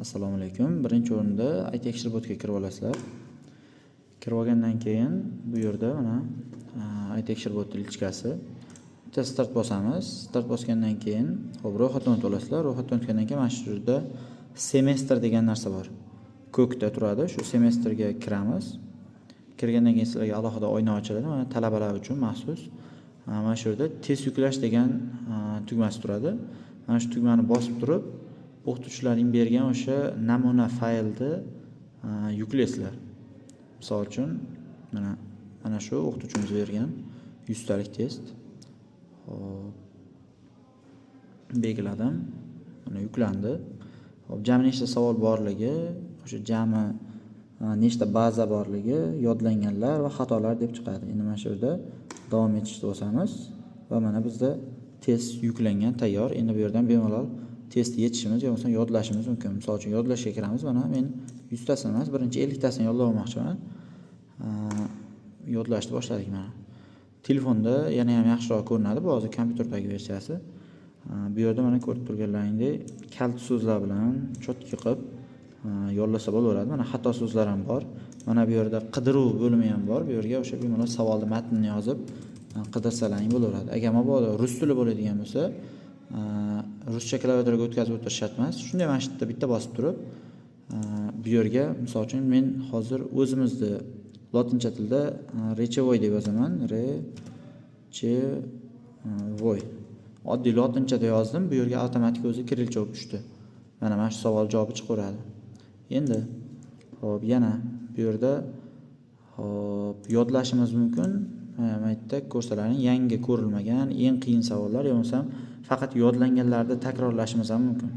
Assalomu alaykum. Birinchi o'rinda iTexture botga kirib olasizlar. Kirib olgandan keyin bu yerda mana iTexture bot lichkasi. Bitta start bosamiz. Start bosgandan keyin hop ro'yxatdan o'tib olasizlar. Ro'yxatdan o'tgandan keyin mana shu yerda semestr degan narsa bor. Ko'kda turadi. Shu semestrga kiramiz. Kirgandan keyin sizlarga alohida oyna ochiladi. Mana talabalar uchun maxsus. Mana shu yerda test yuklash degan tugmasi turadi. Mana shu tugmani bosib turib, o'qituvchilarning bergan o'sha namuna faylni yuklaysizlar. Misol uchun mana shu o'qituvchimiz bergan 100 talik test. Hop. Belgiladim. Mana yuklandi. Hop, jami nechta savol borligi, o'sha jami nechta baza borligi, yodlanganlar va xatolar deb chiqadi. Endi mana shu yerda davom etishni bosamiz va mana bizda test yuklangan, tayyor. Endi bu yerdan bemalol test yechishimiz yoki yodlashimiz mumkin. Misol uchun yodlashga kiramiz. Mana men 100 tasini emas, birinchi 50 tasini yodlab olmoqchiman. Yodlashni boshladik mana. Telefonda yana ham yaxshiroq ko'rinadi, bu hozir kompyuterdagi versiyasi. Bu yerda mana ko'rib turganlaringdek kalt so'zlar bilan cho'tka qilib yollasa bo'laveradi. Mana xato so'zlar ham bor. Mana bu yerda qidiruv bo'limi ham bor. Bu yerga o'sha bemalol savolni matnini yozib qidirsalaring bo'laveradi. Agar mabodo rus tili bo'ladigan bo'lsa, ruscha klaviaturaga o'tkazib o'tirish shart emas. Shunday mana shu bitta bosib turib, bu yerga misol uchun men hozir o'zimizni lotincha tilda rechevoy deb yozaman. Rechevoy. Oddiy lotinchada yozdim. Bu yerga avtomatik o'zi kirilcha bo'lib tushdi. Mana shu savol javobi chiqaveradi. Endi hop, yana bu yerda hop yodlashimiz mumkin. Mana yerda ko'rsalaring yangi ko'rilmagan eng qiyin savollar yo'qsa faqat yodlanganlarni takrorlashimiz ham mumkin.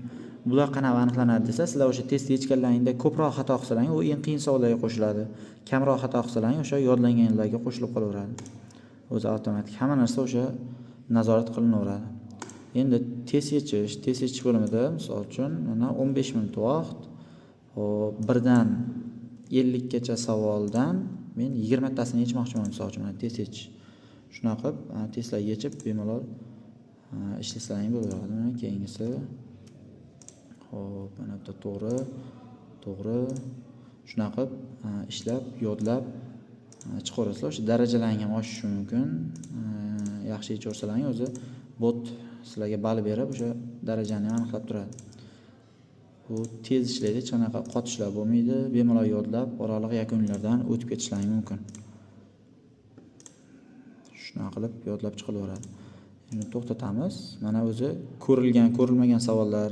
Bular qanaqa aniqlanadi desa, sizlar o'sha test yechganlaringda ko'proq xato qilsalaring, u eng qiyin savollarga qo'shiladi. Kamroq xato qilsalaring, o'sha yodlanganlarga qo'shilib qolaveradi. O'zi avtomatik hamma narsa o'sha nazorat qilinaveradi. Endi test yechish bo'limida misol uchun mana 15 minut vaqt, hop 1 dan 50 gacha savoldan men 20 tasini yechmoqchiman misol uchun mana test yechish. Shunaqa qilib testlar yechib bemalol ishlasalaring bo'laveradi. Mana keyingisi hop mana bitta to'g'ri shunaqa qilib ishlab, yodlab chiqaverasizlar. O'sha darajalaring ham oshishi mumkin. Yaxshi yechaversalaring o'zi bot sizlarga ball berib, o'sha darajani aniqlab turadi. Bu tez ishlaydi, hech qanaqa qotishlar bo'lmaydi. Bemalol yodlab, oraliq yakunlardan o'tib ketishlaring mumkin. Shunaqa qilib yodlab chiqilaveradi. Endi to'xtatamiz. Mana o'zi ko'rilgan, ko'rilmagan savollar